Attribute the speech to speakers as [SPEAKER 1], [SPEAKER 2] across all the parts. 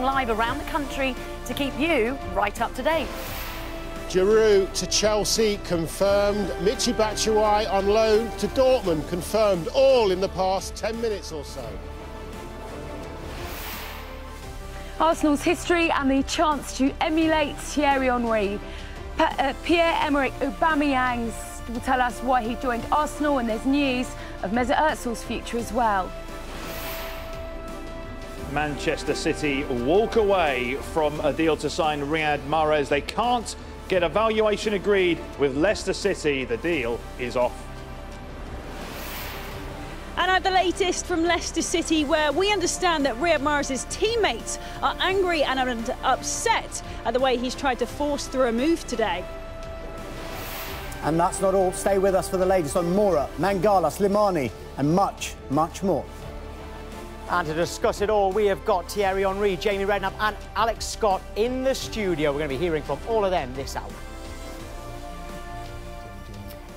[SPEAKER 1] Live around the country to keep you right up to date.
[SPEAKER 2] Giroud to Chelsea confirmed. Michy Batshuayi on loan to Dortmund confirmed, all in the past 10 minutes or so.
[SPEAKER 3] Arsenal's history and the chance to emulate Thierry Henry. Pierre-Emerick Aubameyang will tell us why he joined Arsenal, and there's news of Mesut Ozil's future as well.
[SPEAKER 4] Manchester City walk away from a deal to sign Riyad Mahrez. They can't get a valuation agreed with Leicester City. The deal is off.
[SPEAKER 5] And at the latest from Leicester City, where we understand that Riyad Mahrez's teammates are angry and upset at the way he's tried to force through a move today.
[SPEAKER 6] And that's not all. Stay with us for the latest on Moura, Mangala, Slimani and much, much more.
[SPEAKER 7] And to discuss it all, we have got Thierry Henry, Jamie Redknapp and Alex Scott in the studio. We're going to be hearing from all of them this hour.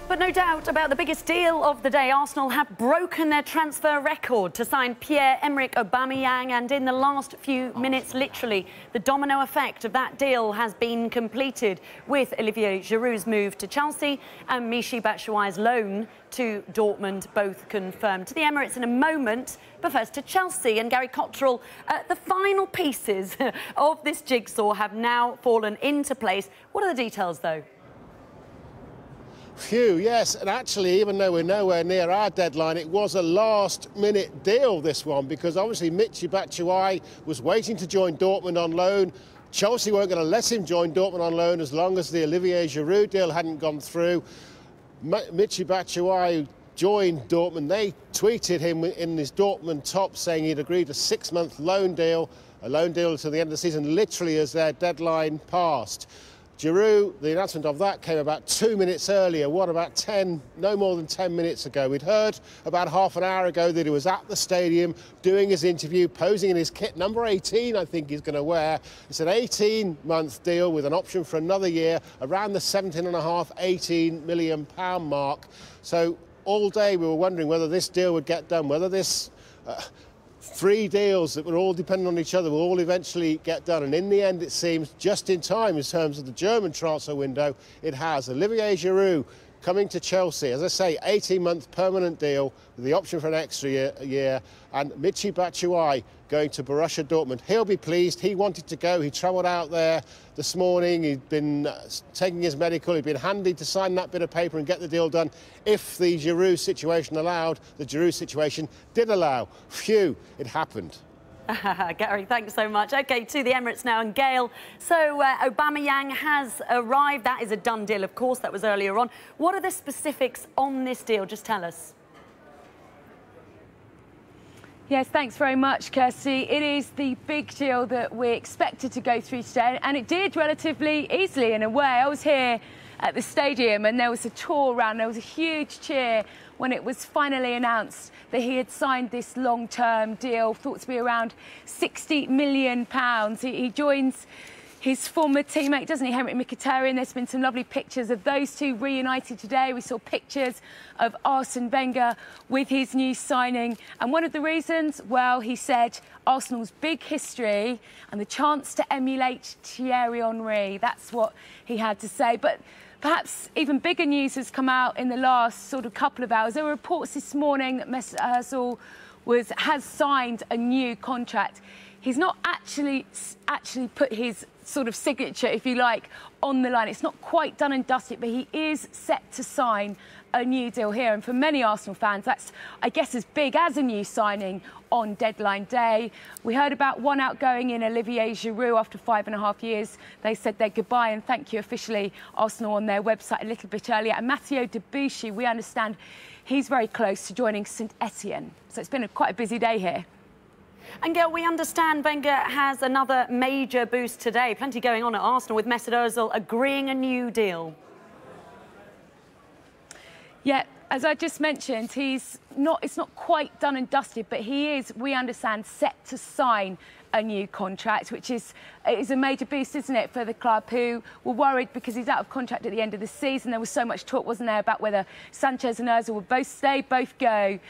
[SPEAKER 1] But no doubt about the biggest deal of the day. Arsenal have broken their transfer record to sign Pierre-Emerick Aubameyang, and in the last few minutes, literally, the domino effect of that deal has been completed, with Olivier Giroud's move to Chelsea and Michy Batshuayi's loan to Dortmund both confirmed. To the Emirates in a moment, but first to Chelsea. And Gary Cottrell, the final pieces of this jigsaw have now fallen into place. What are the details, though?
[SPEAKER 2] Phew, yes, and actually, even though we're nowhere near our deadline, it was a last-minute deal, this one, because obviously Michy Batshuayi was waiting to join Dortmund on loan. Chelsea weren't going to let him join Dortmund on loan as long as the Olivier Giroud deal hadn't gone through. Michy Batshuayi joined Dortmund. They tweeted him in his Dortmund top saying he'd agreed a 6-month loan deal to the end of the season, literally as their deadline passed. Giroud, the announcement of that came about 2 minutes earlier. What, about no more than 10 minutes ago? We'd heard about half an hour ago that he was at the stadium doing his interview, posing in his kit, number 18, I think he's going to wear. It's an 18-month deal with an option for another year, around the 17.5, 18 million pound mark. So all day we were wondering whether this deal would get done, whether this 3 deals that were all dependent on each other will all eventually get done. And in the end, it seems, just in time in terms of the German transfer window, it has. Olivier Giroud coming to Chelsea, as I say, 18-month permanent deal with the option for an extra year, and Michy Batshuayi going to Borussia Dortmund. He'll be pleased. He wanted to go. He travelled out there this morning. He'd been taking his medical. He'd been handy to sign that bit of paper and get the deal done if the Giroud situation allowed. The Giroud situation did allow. Phew, it happened.
[SPEAKER 1] Gary, thanks so much. OK, to the Emirates now, and Gail. So Aubameyang has arrived. That is a done deal, of course. That was earlier on. What are the specifics on this deal? Just tell us.
[SPEAKER 3] Yes, thanks very much, Kirsty. It is the big deal that we expected to go through today, and it did relatively easily in a way. I was here at the stadium and there was a tour around. There was a huge cheer when it was finally announced that he had signed this long-term deal, thought to be around £60 million. He joins his former teammate, doesn't he, Henrik Mkhitaryan? There's been some lovely pictures of those two reunited today. We saw pictures of Arsene Wenger with his new signing. And one of the reasons, well, he said Arsenal's big history and the chance to emulate Thierry Henry. That's what he had to say. But perhaps even bigger news has come out in the last sort of couple of hours. There were reports this morning that Mesut Ozil has signed a new contract. He's not actually put his sort of signature, if you like, on the line. It's not quite done and dusted, but he is set to sign a new deal here. And for many Arsenal fans, that's, I guess, as big as a new signing on deadline day. We heard about one outgoing in Olivier Giroud after 5.5 years. They said their goodbye and thank you officially, Arsenal, on their website a little bit earlier. And Matteo Debuchy, we understand he's very close to joining St Etienne. So it's been quite a busy day here.
[SPEAKER 1] And Gail, we understand Wenger has another major boost today. Plenty going on at Arsenal with Mesut Ozil agreeing a new deal.
[SPEAKER 3] Yeah, as I just mentioned, it's not quite done and dusted, but he is, we understand, set to sign a new contract, which is a major boost, isn't it, for the club, who were worried because he's out of contract at the end of the season. There was so much talk, wasn't there, about whether Sanchez and Ozil would both stay, both go.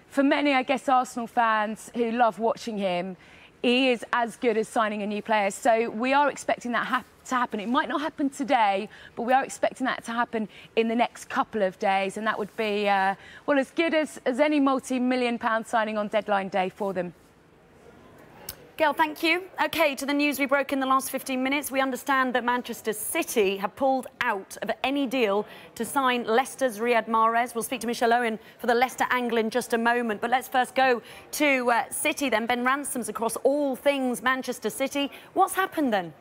[SPEAKER 3] For many, I guess, Arsenal fans who love watching him, he is as good as signing a new player. So we are expecting that to happen. It might not happen today, but we are expecting that to happen in the next couple of days, and that would be, well, as good as any multi-million-pound signing on deadline day for them.
[SPEAKER 1] Gail, thank you. OK, to the news we broke in the last 15 minutes, we understand that Manchester City have pulled out of any deal to sign Leicester's Riyad Mahrez. We'll speak to Michelle Owen for the Leicester angle in just a moment. But let's first go to City then. Ben Ransom's across all things Manchester City. What's happened then?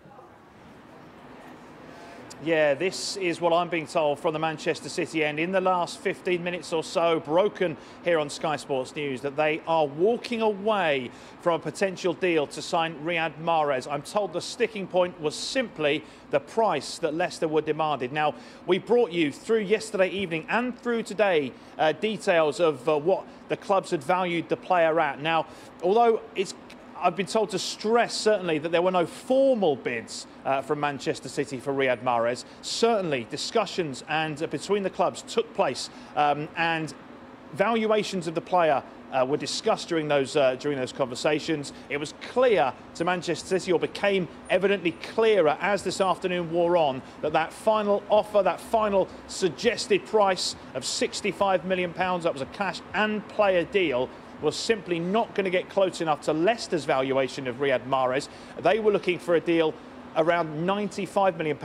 [SPEAKER 4] Yeah, this is what I'm being told from the Manchester City end in the last 15 minutes or so, broken here on Sky Sports News, that they are walking away from a potential deal to sign Riyad Mahrez. I'm told the sticking point was simply the price that Leicester were demanded. Now, we brought you through yesterday evening and through today details of what the clubs had valued the player at. Now, although I've been told to stress, certainly, that there were no formal bids from Manchester City for Riyad Mahrez. Certainly, discussions between the clubs took place, and valuations of the player were discussed during those conversations. It was clear to Manchester City, or became evidently clearer as this afternoon wore on, that final offer, that final suggested price of £65 million, that was a cash and player deal, was simply not going to get close enough to Leicester's valuation of Riyad Mahrez. They were looking for a deal around £95 million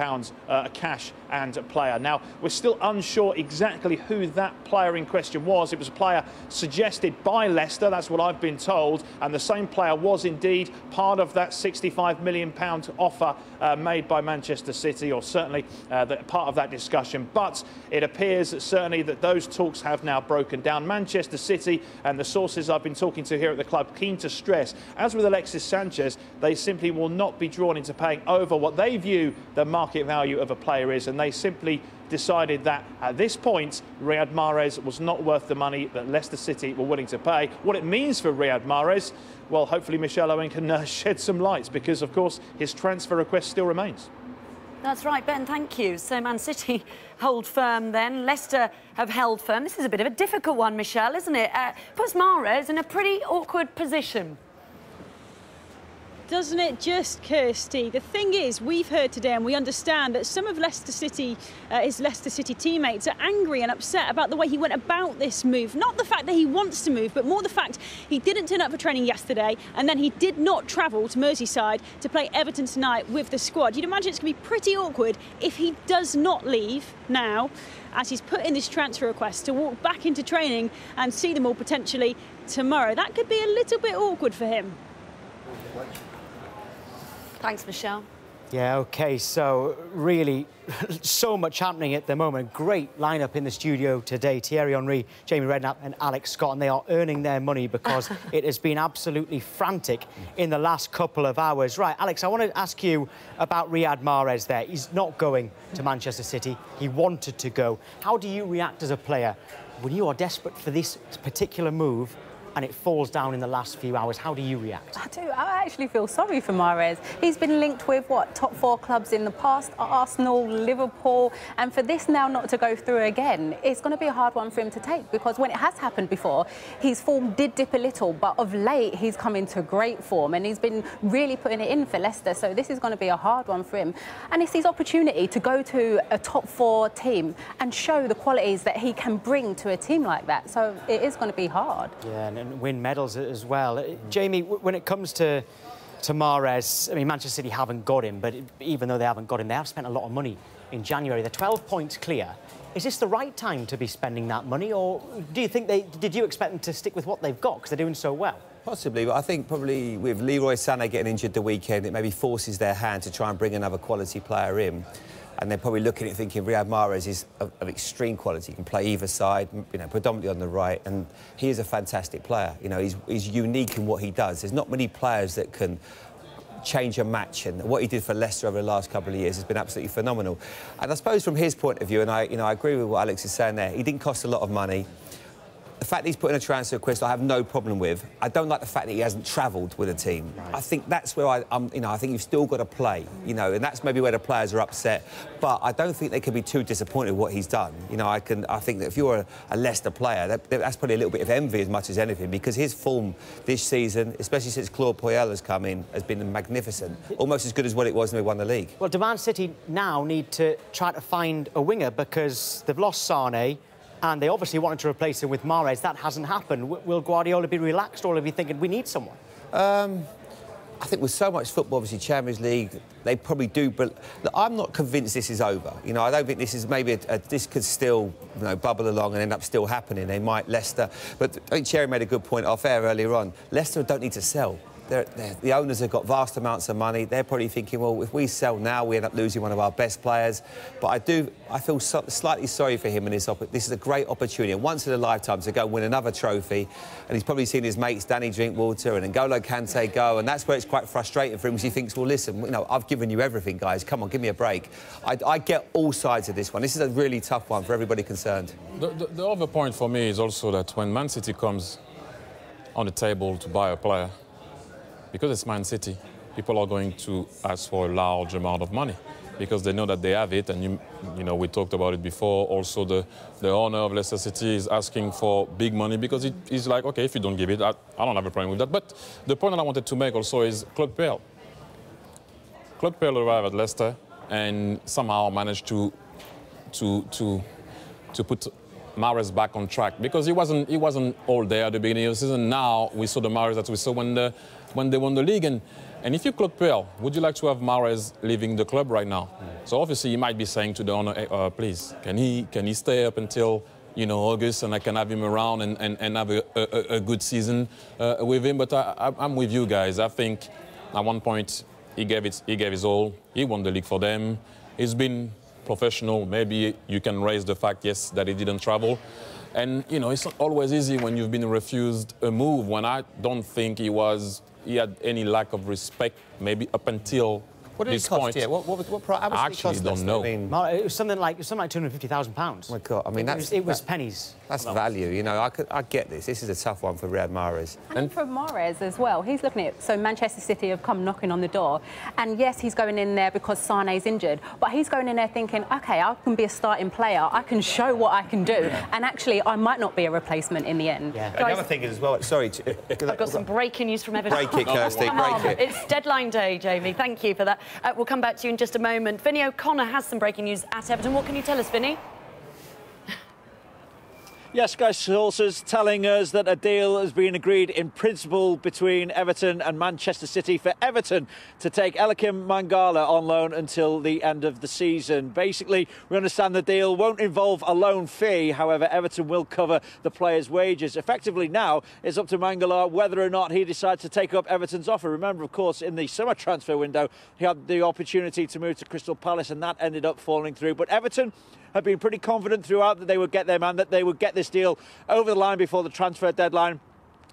[SPEAKER 4] cash and a player. Now, we're still unsure exactly who that player in question was. It was a player suggested by Leicester, that's what I've been told, and the same player was indeed part of that £65 million offer made by Manchester City, or certainly part of that discussion. But it appears certainly that those talks have now broken down. Manchester City, and the sources I've been talking to here at the club, keen to stress, as with Alexis Sanchez, they simply will not be drawn into paying over what they view the market value of a player is, and they simply decided that at this point Riyad Mahrez was not worth the money that Leicester City were willing to pay. What it means for Riyad Mahrez, well, hopefully Michelle Owen can shed some light, because of course his transfer request still remains.
[SPEAKER 1] That's right, Ben, thank you. So Man City hold firm then. Leicester have held firm. This is a bit of a difficult one, Michelle, isn't it? Puts Mahrez in a pretty awkward position.
[SPEAKER 5] Doesn't it just, Kirsty? The thing is, we've heard today and we understand that some of Leicester City, his Leicester City teammates, are angry and upset about the way he went about this move. Not the fact that he wants to move, but more the fact he didn't turn up for training yesterday, and then he did not travel to Merseyside to play Everton tonight with the squad. You'd imagine it's going to be pretty awkward if he does not leave now, as he's put in this transfer request, to walk back into training and see them all potentially tomorrow. That could be a little bit awkward for him.
[SPEAKER 1] Thanks, Michelle.
[SPEAKER 7] Yeah, OK, so really so much happening at the moment. Great lineup in the studio today. Thierry Henry, Jamie Redknapp and Alex Scott, and they are earning their money because it has been absolutely frantic in the last couple of hours. Right, Alex, I want to ask you about Riyad Mahrez there. He's not going to Manchester City. He wanted to go. How do you react as a player when you are desperate for this particular move and it falls down in the last few hours? How do you react?
[SPEAKER 8] I do. I actually feel sorry for Mahrez. He's been linked with, what, top 4 clubs in the past, Arsenal, Liverpool, and for this now not to go through again, it's going to be a hard one for him to take, because when it has happened before, his form did dip a little, but of late he's come into great form and he's been really putting it in for Leicester, so this is going to be a hard one for him. And it's his opportunity to go to a top 4 team and show the qualities that he can bring to a team like that, so it is going to be hard.
[SPEAKER 7] Yeah, and win medals as well. Jamie, when it comes to Mahrez, I mean, Manchester City haven't got him, but even though they haven't got him, they have spent a lot of money in January. They're 12 points clear. Is this the right time to be spending that money, or do you think did you expect them to stick with what they've got because they're doing so well?
[SPEAKER 9] Possibly, but I think probably with Leroy Sané getting injured the weekend, it maybe forces their hand to try and bring another quality player in. And they're probably looking at thinking Riyad Mahrez is of extreme quality. He can play either side, you know, predominantly on the right, and he is a fantastic player. You know, he's unique in what he does. There's not many players that can change a match, and what he did for Leicester over the last couple of years has been absolutely phenomenal. And I suppose from his point of view, and I agree with what Alex is saying there, he didn't cost a lot of money. The fact that he's put in a transfer request, I have no problem with. I don't like the fact that he hasn't travelled with a team. Right. I think that's where you know, I think you've still got to play, you know, and that's maybe where the players are upset. But I don't think they can be too disappointed with what he's done. You know, I think that if you're a Leicester player, that's probably a little bit of envy as much as anything, because his form this season, especially since Claude Puel has come in, has been magnificent. Almost as good as what it was when we won the league.
[SPEAKER 7] Well, Man City now need to try to find a winger because they've lost Sane, and they obviously wanted to replace him with Mahrez. That hasn't happened. Will Guardiola be relaxed, or will he be thinking, we need someone?
[SPEAKER 9] I think with so much football, obviously Champions League, they probably do. But look, I'm not convinced this is over. You know, I don't think this is maybe this could still, you know, bubble along and end up still happening. They might, Leicester. But I think Cherry made a good point off air earlier on. Leicester don't need to sell. The owners have got vast amounts of money. They're probably thinking, well, if we sell now, we end up losing one of our best players. But I feel slightly sorry for him, and this is a great opportunity, and once in a lifetime, to go win another trophy. And he's probably seen his mates Danny Drinkwater and N'Golo Kante go, and that's where it's quite frustrating for him, because he thinks, well, listen, you know, I've given you everything, guys. Come on, give me a break. I get all sides of this one. This is a really tough one for everybody concerned.
[SPEAKER 10] The other point for me is also that when Man City comes on the table to buy a player, because it's Man City, people are going to ask for a large amount of money because they know that they have it. And, you know, we talked about it before. Also, the owner of Leicester City is asking for big money because he's like, OK, if you don't give it, I don't have a problem with that. But the point that I wanted to make also is Claude Puel. Claude Puel arrived at Leicester and somehow managed to put Mahrez back on track, because he wasn't all there at the beginning of the season. Now we saw the Mahrez that we saw when they won the league. And if you're Claude Puel, would you like to have Mahrez leaving the club right now? So obviously you might be saying to the owner, hey, please, can he stay up until, you know, August, and I can have him around and have a good season with him? But I'm with you guys. I think at one point he gave his all. He won the league for them. He's been professional. Maybe you can raise the fact, yes, that he didn't travel. And, you know, it's not always easy when you've been refused a move, when I don't think he had any lack of respect, maybe up until
[SPEAKER 9] what did
[SPEAKER 10] this
[SPEAKER 9] it cost?
[SPEAKER 10] point.
[SPEAKER 9] Yeah, what price?
[SPEAKER 10] I actually don't know.
[SPEAKER 7] It was something like £250,000.
[SPEAKER 9] Oh my God! I mean,
[SPEAKER 7] it was pennies.
[SPEAKER 9] That's value. You know, I get this. This is a tough one for Riyad Mahrez.
[SPEAKER 8] And for Mahrez as well, he's looking at it. So Manchester City have come knocking on the door, and yes, he's going in there because Sane's injured, but he's going in there thinking, OK, I can be a starting player. I can show what I can do, and actually, I might not be a replacement in the end.
[SPEAKER 9] Yeah. Guys, another thing is as well. Sorry,
[SPEAKER 1] I've got some breaking news from Everton.
[SPEAKER 9] Break it, Kirsty. Break it.
[SPEAKER 1] It's deadline day, Jamie. Thank you for that. We'll come back to you in just a moment. Vinny O'Connor has some breaking news at Everton. What can you tell us, Vinny?
[SPEAKER 11] Yes, Sky sources telling us that a deal has been agreed in principle between Everton and Manchester City for Everton to take Eliakim Mangala on loan until the end of the season. Basically, we understand the deal won't involve a loan fee. However, Everton will cover the player's wages. Effectively now, it's up to Mangala whether or not he decides to take up Everton's offer. Remember, of course, in the summer transfer window, he had the opportunity to move to Crystal Palace, and that ended up falling through. But Everton have been pretty confident throughout that they would get their man, that they would get this deal over the line before the transfer deadline.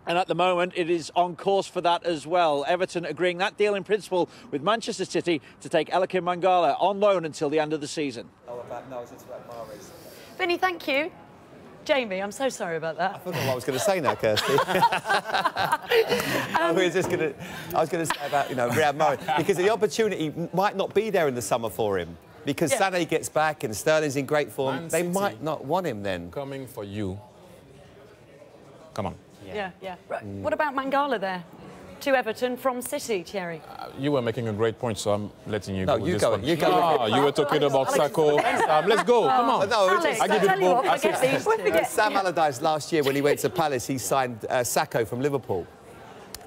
[SPEAKER 11] And at the moment, it is on course for that as well. Everton agreeing that deal in principle with Manchester City to take Eliakim Mangala on loan until the end of the season.
[SPEAKER 1] Vinny, thank you. Jamie, I'm so sorry about that.
[SPEAKER 9] I forgot what I was going to say now, Kirsty. I was going to say about, you know, Riyad Mahrez, because the opportunity might not be there in the summer for him. Because Sané gets back and Sterling's in great form, they might not want him then.
[SPEAKER 10] Coming for you. Come on.
[SPEAKER 1] Yeah. Right. What about Mangala there? To Everton from City, Thierry.
[SPEAKER 10] You were making a great point, so I'm letting you go.
[SPEAKER 9] No, you
[SPEAKER 10] with
[SPEAKER 9] go.
[SPEAKER 10] This one.
[SPEAKER 9] You go.
[SPEAKER 10] You were talking about Sacco. Let's go. Come on.
[SPEAKER 9] No,
[SPEAKER 1] Alex,
[SPEAKER 10] I give you the
[SPEAKER 9] Sam Allardyce last year when he went to Palace, he signed Sacco from Liverpool.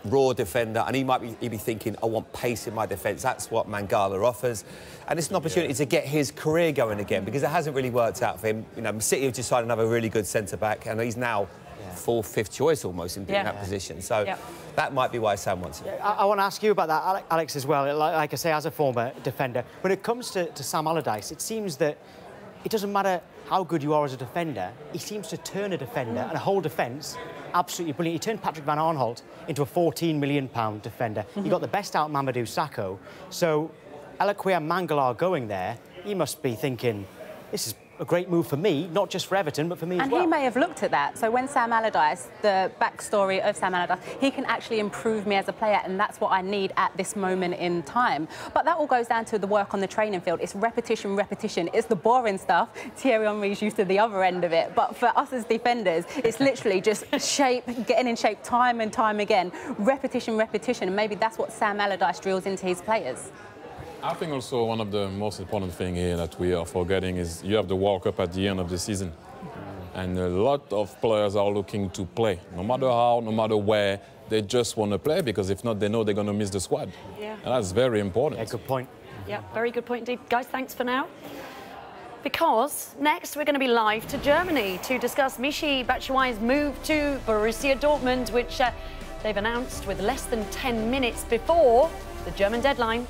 [SPEAKER 9] Raw defender, and he'd be thinking, I want pace in my defence. That's what Mangala offers, and it's an opportunity to get his career going again, because it hasn't really worked out for him. You know, City have just signed another really good centre back, and he's now fourth, fifth choice almost in that position. So that might be why Sam wants it.
[SPEAKER 7] I want to ask you about that, Alex, as well. Like I say, as a former defender, when it comes to Sam Allardyce, it seems that it doesn't matter how good you are as a defender. He seems to turn a defender and a whole defence absolutely brilliant. He turned Patrick Van Aanholt into a £14 million defender. He got the best out of Mamadou Sakho. So Eliakim Mangala going there, he must be thinking, this is a great move for me, not just for Everton, but for me as well.
[SPEAKER 8] And he may have looked at that. So when Sam Allardyce, the backstory of Sam Allardyce, he can actually improve me as a player, and that's what I need at this moment in time. But that all goes down to the work on the training field. It's repetition, repetition. It's the boring stuff. Thierry Henry's used to the other end of it. But for us as defenders, it's literally just getting in shape time and time again. Repetition, repetition. And maybe that's what Sam Allardyce drills into his players.
[SPEAKER 10] I think also one of the most important things here that we are forgetting is you have the World Cup at the end of the season. And a lot of players are looking to play. No matter how, no matter where, they just want to play because if not, they know they're going to miss the squad.
[SPEAKER 1] Yeah.
[SPEAKER 10] And that's very important.
[SPEAKER 7] Yeah, good point.
[SPEAKER 1] Yeah, very good point indeed. Guys, thanks for now. Because next we're going to be live to Germany to discuss Michy Batshuayi's move to Borussia Dortmund, which they've announced with less than 10 minutes before the German deadline.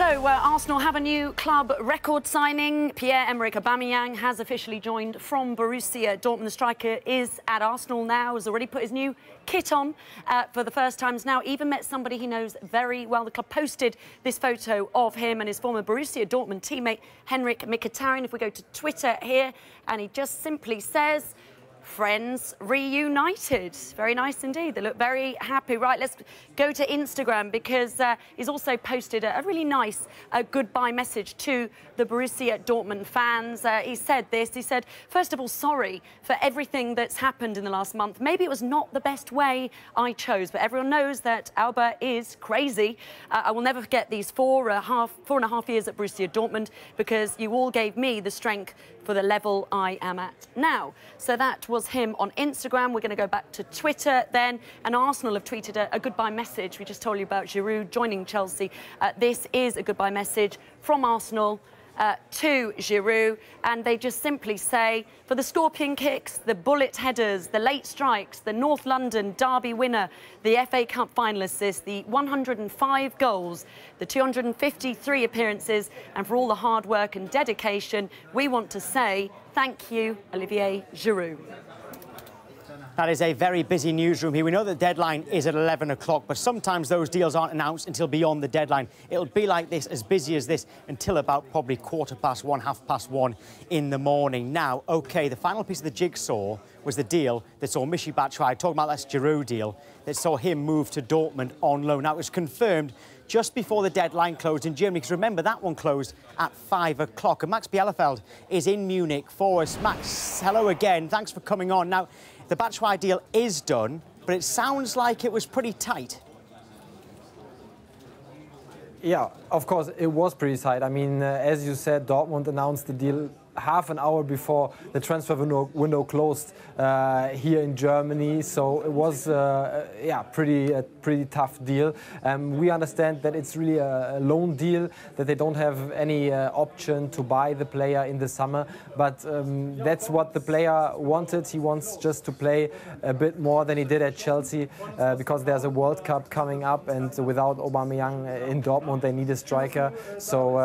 [SPEAKER 1] So, Arsenal have a new club record signing. Pierre-Emerick Aubameyang has officially joined from Borussia Dortmund. The striker is at Arsenal now, has already put his new kit on for the first time. Has now even met somebody he knows very well. The club posted this photo of him and his former Borussia Dortmund teammate, Henrik Mkhitaryan. If we go to Twitter here, and he just simply says, "Friends reunited." Very nice indeed. They look very happy. Right, let's go to Instagram because he's also posted a really nice goodbye message to the Borussia Dortmund fans. He said this. He said, "First of all, sorry for everything that's happened in the last month. Maybe it was not the best way I chose, but everyone knows that Alba is crazy. I will never forget these 4.5 years at Borussia Dortmund because you all gave me the strength for the level I am at now." So that was him on Instagram. We're going to go back to Twitter then. And Arsenal have tweeted a goodbye message. We just told you about Giroud joining Chelsea. This is a goodbye message from Arsenal to Giroud, and they just simply say, "For the scorpion kicks, the bullet headers, the late strikes, the North London derby winner, the FA Cup finalists, the 105 goals, the 253 appearances, and for all the hard work and dedication, we want to say thank you, Olivier Giroud."
[SPEAKER 7] That is a very busy newsroom here. We know the deadline is at 11 o'clock, but sometimes those deals aren't announced until beyond the deadline. It'll be like this, as busy as this, until about probably 1:15, 1:30 in the morning. Now, OK, the final piece of the jigsaw was the deal that saw Michy Batshuayi, talking about that Giroud deal, that saw him move to Dortmund on loan. Now, it was confirmed just before the deadline closed in Germany, because remember, that one closed at 5 o'clock. And Max Bielefeld is in Munich for us. Max, hello again. Thanks for coming on. Now, the Batshuayi deal is done, but it sounds like it was pretty tight.
[SPEAKER 12] Yeah, of course, it was pretty tight. I mean, as you said, Dortmund announced the deal half an hour before the transfer window closed here in Germany. So it was, yeah, pretty tough deal. We understand that it's really a loan deal, that they don't have any option to buy the player in the summer. But that's what the player wanted. He wants just to play a bit more than he did at Chelsea because there's a World Cup coming up, and without Aubameyang in Dortmund, they need a striker. So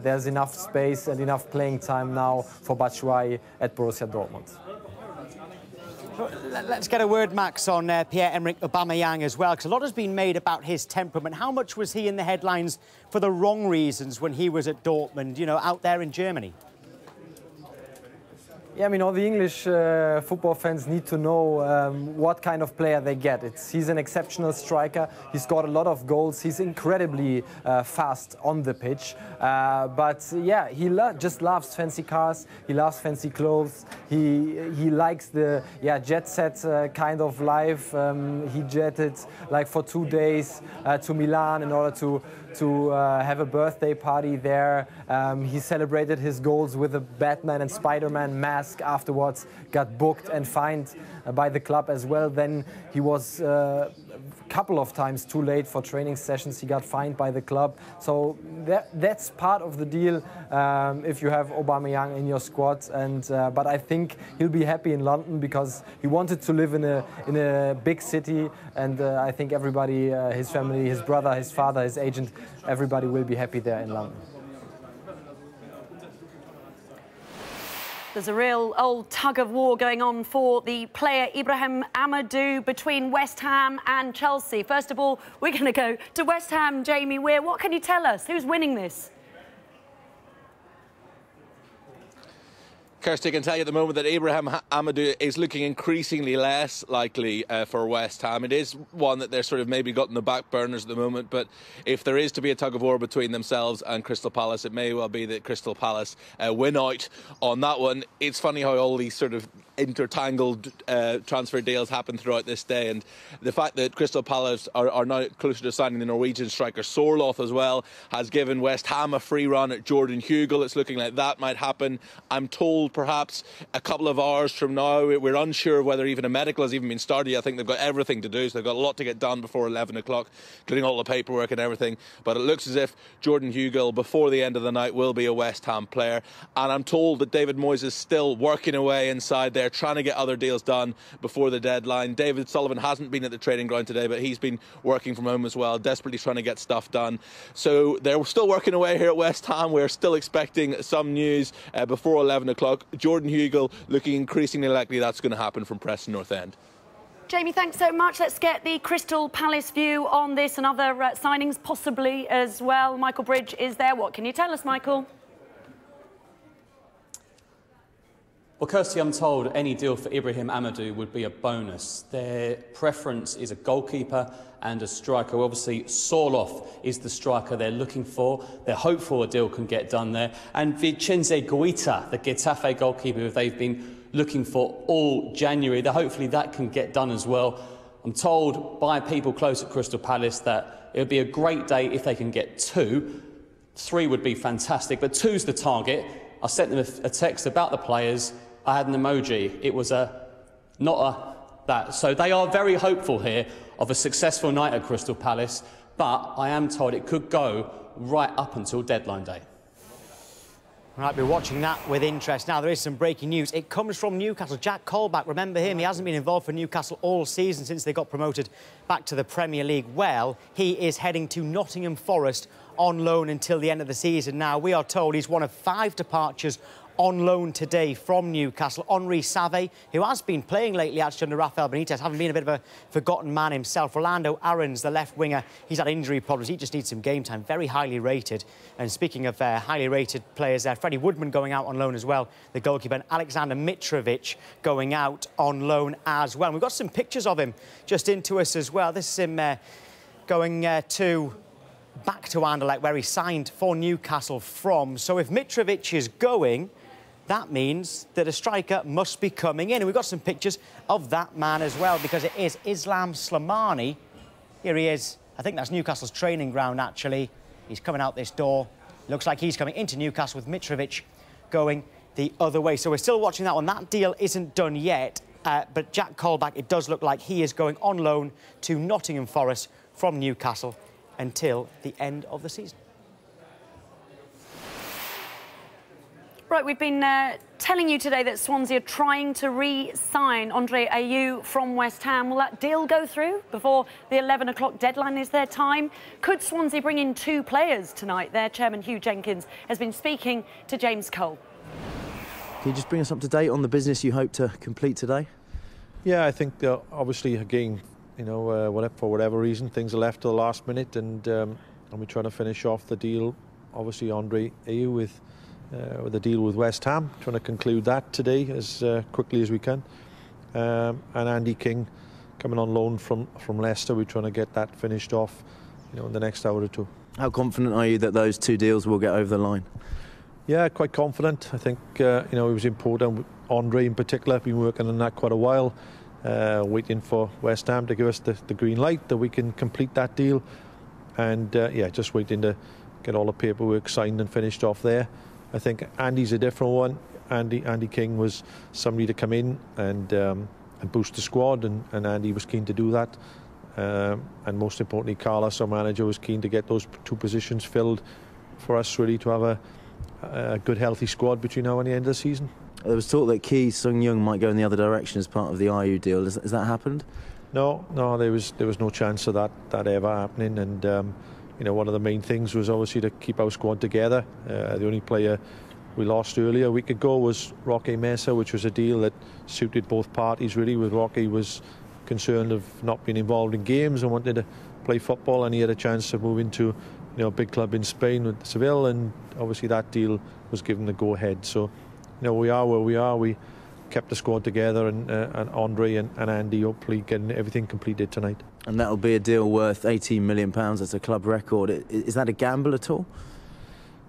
[SPEAKER 12] there's enough space and enough playing time now for Batshuayi at Borussia Dortmund.
[SPEAKER 7] Let's get a word, Max, on Pierre-Emerick Aubameyang as well, because a lot has been made about his temperament. How much was he in the headlines for the wrong reasons when he was at Dortmund, you know, out there in Germany?
[SPEAKER 12] Yeah, I mean, all the English football fans need to know what kind of player they get. He's an exceptional striker. He scored a lot of goals. He's incredibly fast on the pitch. But yeah, he just loves fancy cars. He loves fancy clothes. He likes the jet set kind of life. He jetted like for 2 days to Milan in order to have a birthday party there. He celebrated his goals with a Batman and Spider-Man mask afterwards, got booked and fined by the club as well. Then he was a couple of times too late for training sessions. He got fined by the club. So that's part of the deal if you have Aubameyang in your squad. And but I think he'll be happy in London because he wanted to live in a big city. And I think everybody, his family, his brother, his father, his agent, everybody will be happy there in London.
[SPEAKER 1] There's a real old tug-of-war going on for the player Ibrahim Amadou between West Ham and Chelsea. First of all, we're going to go to West Ham. Jamie Weir, what can you tell us? Who's winning this?
[SPEAKER 13] Kirsty, I can tell you at the moment that Ibrahim Amadou is looking increasingly less likely for West Ham. It is one that they're sort of maybe got in the back burners at the moment, but if there is to be a tug-of-war between themselves and Crystal Palace, it may well be that Crystal Palace win out on that one. It's funny how all these sort of intertangled transfer deals happen throughout this day, and the fact that Crystal Palace are now closer to signing the Norwegian striker Sorloth as well has given West Ham a free run at Jordan Hugill. It's looking like that might happen. I'm told perhaps a couple of hours from now. We're unsure of whether even a medical has even been started. I think they've got everything to do, so they've got a lot to get done before 11 o'clock, including all the paperwork and everything. But it looks as if Jordan Hugill, before the end of the night, will be a West Ham player. And I'm told that David Moyes is still working away inside there there trying to get other deals done before the deadline. David Sullivan hasn't been at the training ground today, but he's been working from home as well, desperately trying to get stuff done. So they're still working away here at West Ham. We're still expecting some news before 11 o'clock. Jordan Hugill looking increasingly likely that's going to happen from Preston North End.
[SPEAKER 1] Jamie, thanks so much. Let's get the Crystal Palace view on this and other signings possibly as well. Michael Bridge is there. What can you tell us, Michael?
[SPEAKER 14] Well, Kirsty, I'm told any deal for Ibrahim Amadou would be a bonus. Their preference is a goalkeeper and a striker. Obviously, Sorloth is the striker they're looking for. They're hopeful a deal can get done there. And Vincenzo Guita, the Getafe goalkeeper who they've been looking for all January, hopefully that can get done as well. I'm told by people close at Crystal Palace that it would be a great day if they can get 2. 3 would be fantastic, but 2's the target. I sent them a text about the players. I had an emoji. It was that. So they are very hopeful here of a successful night at Crystal Palace, but I am told it could go right up until deadline day.
[SPEAKER 7] Right, we're watching that with interest. Now, there is some breaking news. It comes from Newcastle. Jack Colback, remember him? He hasn't been involved for Newcastle all season since they got promoted back to the Premier League. Well, he is heading to Nottingham Forest on loan until the end of the season. Now, we are told he's one of 5 departures on loan today from Newcastle. Henri Save, who has been playing lately actually under Rafael Benitez, having been a bit of a forgotten man himself. Rolando Aarons, the left winger, he's had injury problems. He just needs some game time. Very highly rated. And speaking of highly rated players there, Freddie Woodman going out on loan as well, the goalkeeper, and Alexander Mitrovic going out on loan as well. And we've got some pictures of him just into us as well. This is him going back to Anderlecht, where he signed for Newcastle from. So if Mitrovic is going, that means that a striker must be coming in. And we've got some pictures of that man as well, because it is Islam Slimani. Here he is. I think that's Newcastle's training ground, actually. He's coming out this door. Looks like he's coming into Newcastle with Mitrovic going the other way. So we're still watching that one. That deal isn't done yet. But Jack Colback, it does look like he is going on loan to Nottingham Forest from Newcastle until the end of the season.
[SPEAKER 1] Right, we've been telling you today that Swansea are trying to re-sign Andre Ayew from West Ham. Will that deal go through before the 11 o'clock deadline is their time? Could Swansea bring in 2 players tonight? Their chairman, Hugh Jenkins, has been speaking to James Cole.
[SPEAKER 15] Can you just bring us up to date on the business you hope to complete today?
[SPEAKER 16] Yeah, I think obviously, again, you know, for whatever reason, things are left to the last minute, and we're trying to finish off the deal. Obviously, Andre Ayew with the deal with West Ham, trying to conclude that today as quickly as we can. And Andy King coming on loan from Leicester. We're trying to get that finished off, you know, in the next hour or 2.
[SPEAKER 15] How confident are you that those 2 deals will get over the line?
[SPEAKER 16] Yeah, quite confident. I think you know, it was important. Andre in particular, been working on that quite a while, waiting for West Ham to give us the green light that we can complete that deal. And yeah, just waiting to get all the paperwork signed and finished off there. I think Andy's a different one. Andy King was somebody to come in and boost the squad, and Andy was keen to do that. And most importantly, Carlos, our manager, was keen to get those 2 positions filled for us, really, to have a good, healthy squad between now and the end of the season.
[SPEAKER 15] There was talk that Ki Sung-young might go in the other direction as part of the Ayew deal. Has that happened?
[SPEAKER 16] No, there was no chance of that ever happening. And you know, one of the main things was obviously to keep our squad together. The only player we lost earlier a week ago was Roque Mesa, which was a deal that suited both parties, really. With Roque was concerned of not being involved in games and wanted to play football, and he had a chance to move into, you know, a big club in Spain with Seville, and obviously that deal was given the go-ahead. So, you know, we are where we are. We kept the squad together, and Andre and Andy hopefully getting everything completed tonight.
[SPEAKER 15] And that'll be a deal worth £18 million. That's a club record. Is that a gamble at all?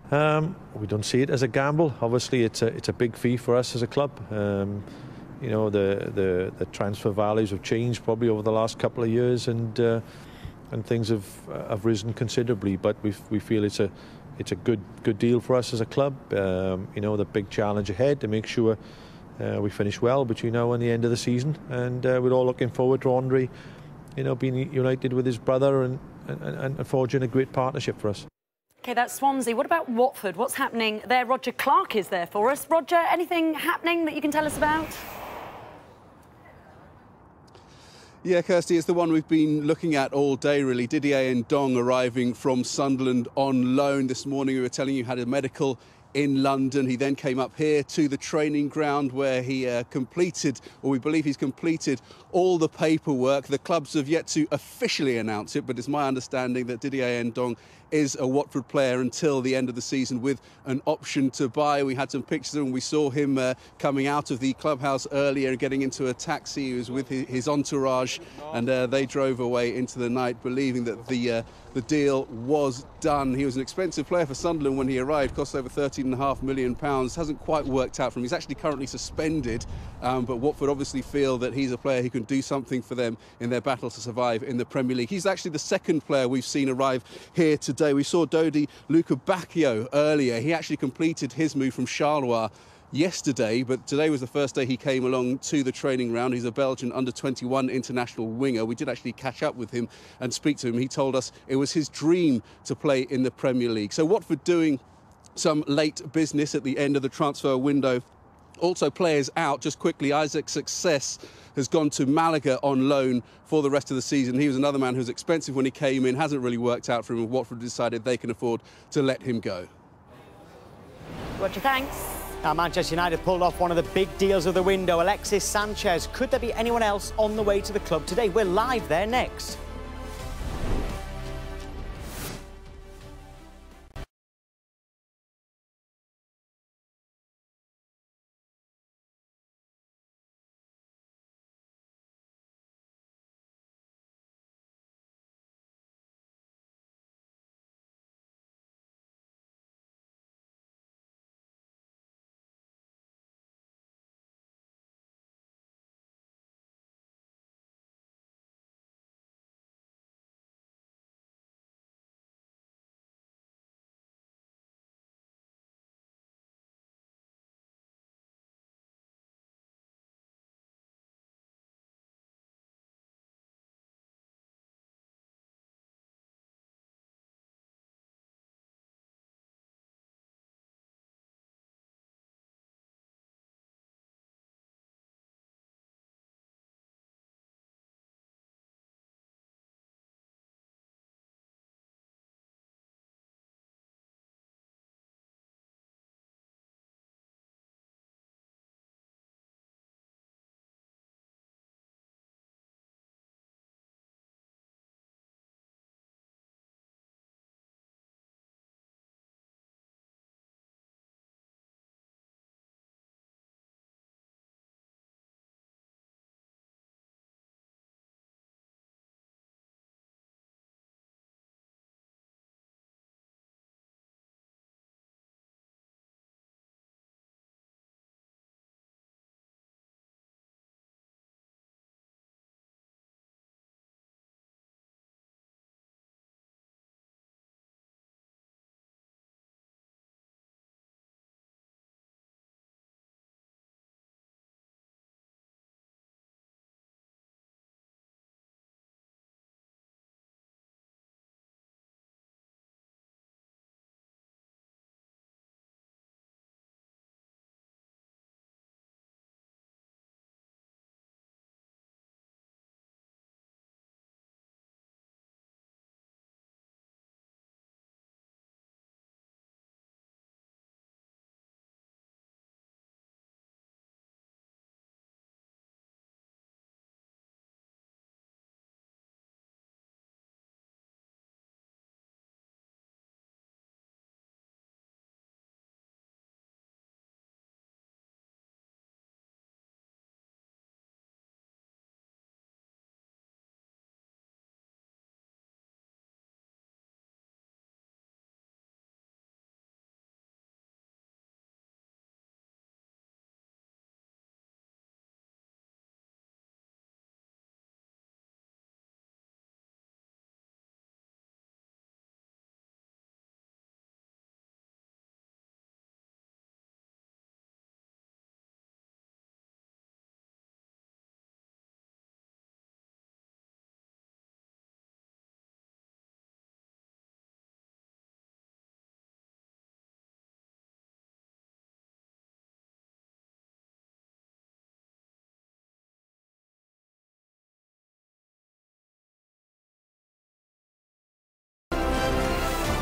[SPEAKER 16] We don't see it as a gamble. Obviously, it's a big fee for us as a club. You know, the transfer values have changed probably over the last couple of years, and things have risen considerably. But we feel it's a good deal for us as a club. You know, the big challenge ahead to make sure we finish well between now and the end of the season, and we're all looking forward to Andre, you know, being united with his brother and forging a great partnership for us.
[SPEAKER 1] OK, that's Swansea. What about Watford? What's happening there? Roger Clark is there for us. Roger, anything happening that you can tell us about?
[SPEAKER 17] Yeah, Kirsty, it's the one we've been looking at all day, really. Didier Ndong arriving from Sunderland on loan this morning. We were telling you had a medical in London. He then came up here to the training ground where he completed, or we believe he's completed, all the paperwork. The clubs have yet to officially announce it, but it's my understanding that Didier Ndong is a Watford player until the end of the season with an option to buy. We had some pictures and we saw him coming out of the clubhouse earlier and getting into a taxi. He was with his entourage, and they drove away into the night believing that the deal was done. He was an expensive player for Sunderland when he arrived, cost over £13.5 million. Hasn't quite worked out for him. He's actually currently suspended, but Watford obviously feel that he's a player who can do something for them in their battle to survive in the Premier League. He's actually the second player we've seen arrive here today. We saw Dodi Lukebakio earlier. He actually completed his move from Charleroi yesterday, but today was the first day he came along to the training ground. He's a Belgian under-21 international winger. We did actually catch up with him and speak to him. He told us it was his dream to play in the Premier League. So Watford doing some late business at the end of the transfer window. Also players out, just quickly, Isaac Success has gone to Malaga on loan for the rest of the season. He was another man who was expensive when he came in, hasn't really worked out for him, and Watford decided they can afford to let him go.
[SPEAKER 1] Roger, thanks.
[SPEAKER 7] Now, Manchester United pulled off one of the big deals of the window. Alexis Sanchez. Could there be anyone else on the way to the club today? We're live there next.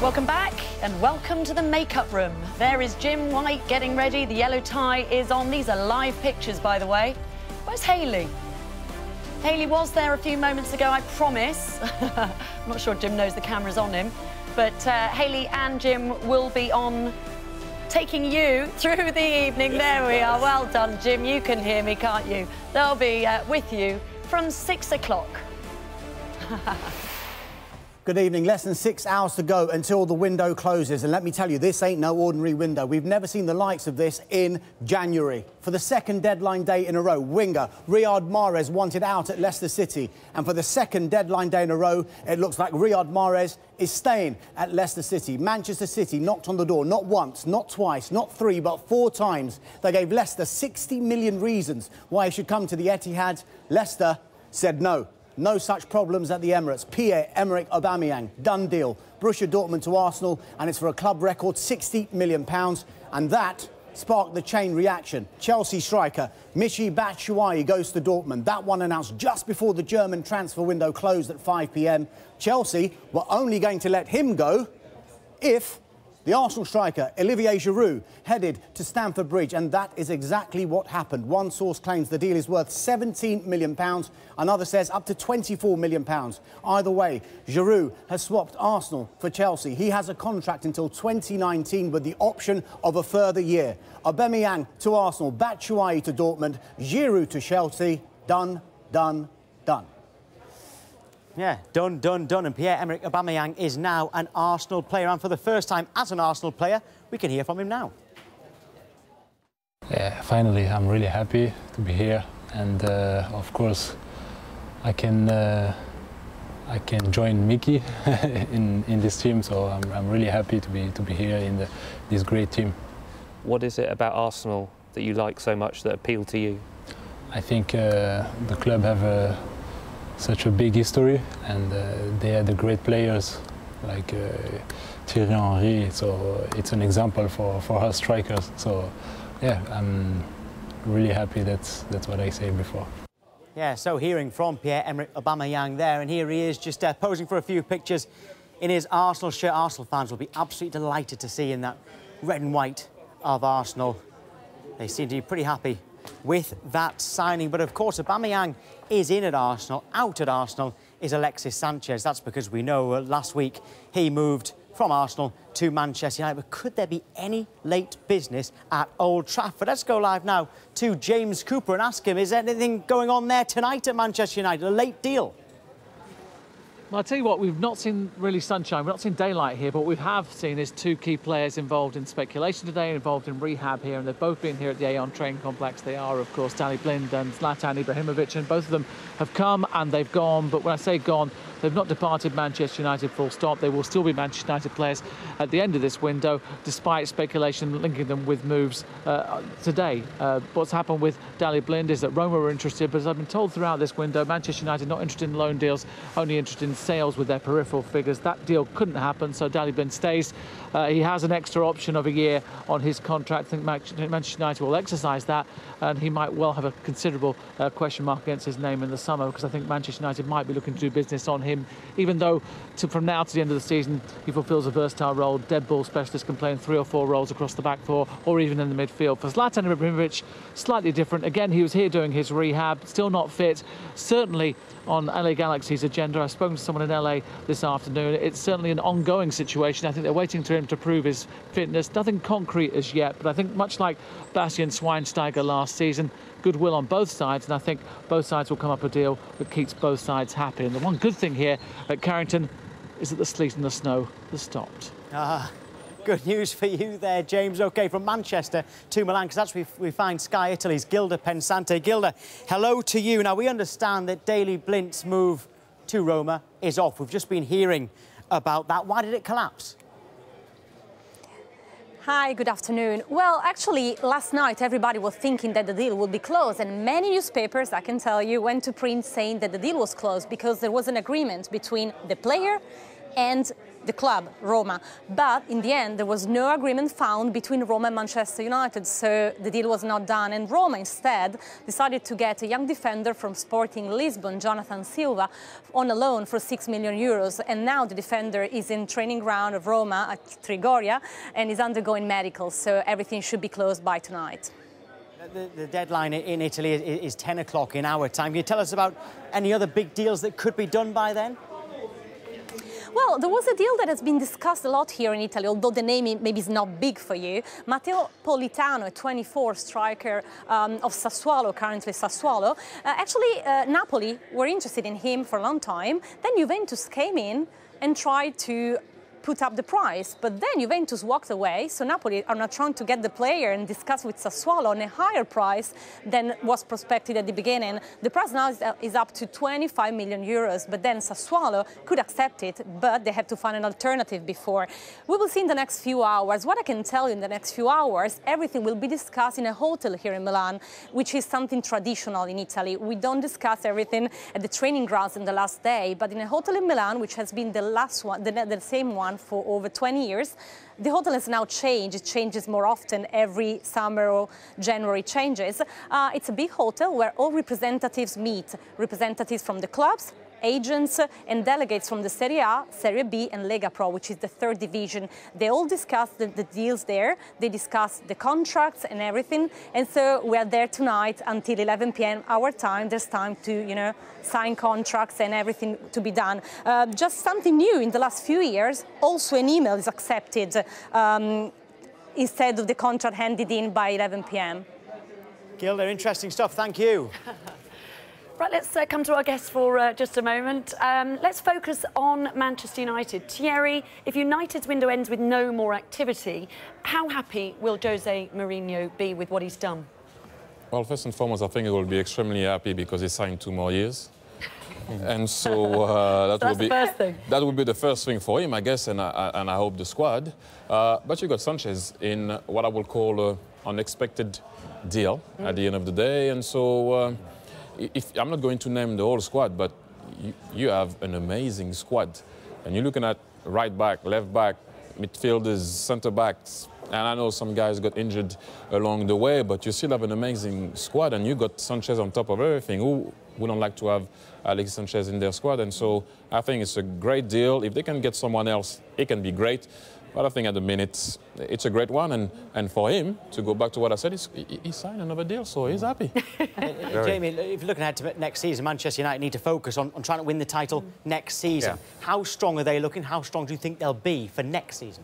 [SPEAKER 1] Welcome back and welcome to the makeup room. There is Jim White getting ready. The yellow tie is on. These are live pictures, by the way. Where's Hayley? Hayley was there a few moments ago, I promise. I'm not sure Jim knows the camera's on him. But Hayley and Jim will be on taking you through the evening. There we are. Well done, Jim. You can hear me, can't you? They'll be with you from 6 o'clock.
[SPEAKER 6] Good evening. Less than 6 hours to go until the window closes. And let me tell you, this ain't no ordinary window. We've never seen the likes of this in January. For the second deadline day in a row, winger Riyad Mahrez wanted out at Leicester City. And for the second deadline day in a row, it looks like Riyad Mahrez is staying at Leicester City. Manchester City knocked on the door not once, not twice, not 3, but 4 times. They gave Leicester 60 million reasons why he should come to the Etihad. Leicester said no. No such problems at the Emirates. Pierre-Emerick Aubameyang, done deal. Borussia Dortmund to Arsenal, and it's for a club record £60 million. And that sparked the chain reaction. Chelsea striker Michy Batshuayi goes to Dortmund. That one announced just before the German transfer window closed at 5 p.m. Chelsea were only going to let him go if the Arsenal striker, Olivier Giroud, headed to Stamford Bridge, and that is exactly what happened. One source claims the deal is worth £17 million. Another says up to £24 million. Either way, Giroud has swapped Arsenal for Chelsea. He has a contract until 2019 with the option of a further year. Aubameyang to Arsenal, Batshuayi to Dortmund, Giroud to Chelsea. Done, done, done.
[SPEAKER 7] Yeah, done, done, done. And Pierre-Emerick Aubameyang is now an Arsenal player. And for the first time as an Arsenal player, we can hear from him now.
[SPEAKER 18] Yeah, finally, I'm really happy to be here. And of course, I can join Mickey in this team. So I'm really happy to be here in this great team.
[SPEAKER 19] What is it about Arsenal that you like so much that appealed to you?
[SPEAKER 18] I think the club have such a big history, and they had the great players like Thierry Henry, so it's an example for us strikers. So yeah, I'm really happy. That's what I said before.
[SPEAKER 7] Yeah, so hearing from Pierre-Emerick Aubameyang there, and here he is just posing for a few pictures in his Arsenal shirt. Arsenal fans will be absolutely delighted to see in that red and white of Arsenal. They seem to be pretty happy with that signing. But of course, Aubameyang is in at Arsenal. Out at Arsenal is Alexis Sanchez. That's because we know last week he moved from Arsenal to Manchester United. But could there be any late business at Old Trafford? Let's go live now to James Cooper and ask him, is anything going on there tonight at Manchester United? A late deal?
[SPEAKER 20] Well, I'll tell you what, we've not seen really sunshine, we've not seen daylight here, but what we have seen is 2 key players involved in speculation today, involved in rehab here, and they've both been here at the Aon training complex. They are, of course, Daley Blind and Zlatan Ibrahimovic, and both of them have come and they've gone. But when I say gone, they've not departed Manchester United full stop. They will still be Manchester United players at the end of this window, despite speculation linking them with moves today. What's happened with Daley Blind is that Roma were interested, but as I've been told throughout this window, Manchester United not interested in loan deals, only interested in sales with their peripheral figures. That deal couldn't happen, so Daley Blind stays. He has an extra option of a year on his contract. I think Manchester United will exercise that, and he might well have a considerable question mark against his name in the summer, because I think Manchester United might be looking to do business on him, even though from now to the end of the season he fulfills a versatile role. Dead ball specialist, can play in 3 or 4 roles across the back 4 or even in the midfield. For Zlatan Ibrahimovic, slightly different. Again, he was here doing his rehab, still not fit, certainly on LA Galaxy's agenda. I've spoken to someone in LA this afternoon. It's certainly an ongoing situation. I think they're waiting for him to prove his fitness. Nothing concrete as yet, but I think much like Bastian Schweinsteiger last season, goodwill on both sides, and I think both sides will come up with a deal that keeps both sides happy. And the one good thing here at Carrington is that the sleet and the snow has stopped.
[SPEAKER 7] Good news for you there, James. OK, from Manchester to Milan, because that's where we find Sky Italy's Gilda Pensante. Gilda, hello to you. Now, we understand that Daley Blind's move to Roma is off. We've just been hearing about that. Why did it collapse?
[SPEAKER 21] Hi, good afternoon. Well, actually, last night everybody was thinking that the deal would be closed, and many newspapers, I can tell you, went to print saying that the deal was closed because there was an agreement between the player and the club, Roma. But in the end, there was no agreement found between Roma and Manchester United, so the deal was not done. And Roma instead decided to get a young defender from Sporting Lisbon, Jonathan Silva, on a loan for €6 million. And now the defender is in training ground of Roma at Trigoria and is undergoing medical, so everything should be closed by tonight.
[SPEAKER 7] The deadline in Italy is 10 o'clock in our time. Can you tell us about any other big deals that could be done by then?
[SPEAKER 21] Well, there was a deal that has been discussed a lot here in Italy, although the name maybe is not big for you. Matteo Politano, a 24 striker of Sassuolo, currently Sassuolo. Napoli were interested in him for a long time. Then Juventus came in and tried to put up the price, but then Juventus walked away, so Napoli are now trying to get the player and discuss with Sassuolo on a higher price than was prospected at the beginning. The price now is up to €25 million, but then Sassuolo could accept it, but they have to find an alternative before. We will see in the next few hours. What I can tell you in the next few hours, everything will be discussed in a hotel here in Milan, which is something traditional in Italy. We don't discuss everything at the training grounds in the last day, but in a hotel in Milan, which has been the last one, the same one for over 20 years. The hotel has now changed. It changes more often every summer or January changes. It's a big hotel where all representatives meet, representatives from the clubs, agents and delegates from the Serie A, Serie B and Lega Pro, which is the third division. They all discuss the deals there. They discuss the contracts and everything. And so we are there tonight until 11 p.m. our time. There's time to, sign contracts and everything to be done. Just something new in the last few years. Also an email is accepted instead of the contract handed in by 11 p.m.
[SPEAKER 7] Gilda, interesting stuff. Thank you.
[SPEAKER 1] Right, let's come to our guests for just a moment. Let's focus on Manchester United. Thierry, if United's window ends with no more activity, how happy will Jose Mourinho be with what he's done?
[SPEAKER 10] Well, first and foremost, I think he will be extremely happy because he signed 2 more years. And so that will be the first thing for him, I guess, and I hope the squad. But you got Sanchez in what I will call an unexpected deal at the end of the day. And so I'm not going to name the whole squad, but you have an amazing squad. And you're looking at right back, left back, midfielders, centre backs. And I know some guys got injured along the way, but you still have an amazing squad. And you got Sanchez on top of everything. Who wouldn't like to have Alexis Sanchez in their squad? And so I think it's a great deal. If they can get someone else, it can be great. But I think at the minute, it's a great one. And for him, to go back to what I said, he signed another deal, so he's happy.
[SPEAKER 7] Jamie, if you're looking ahead to next season, Manchester United need to focus on trying to win the title next season. Yeah. How strong are they looking? How strong do you think they'll be for next season?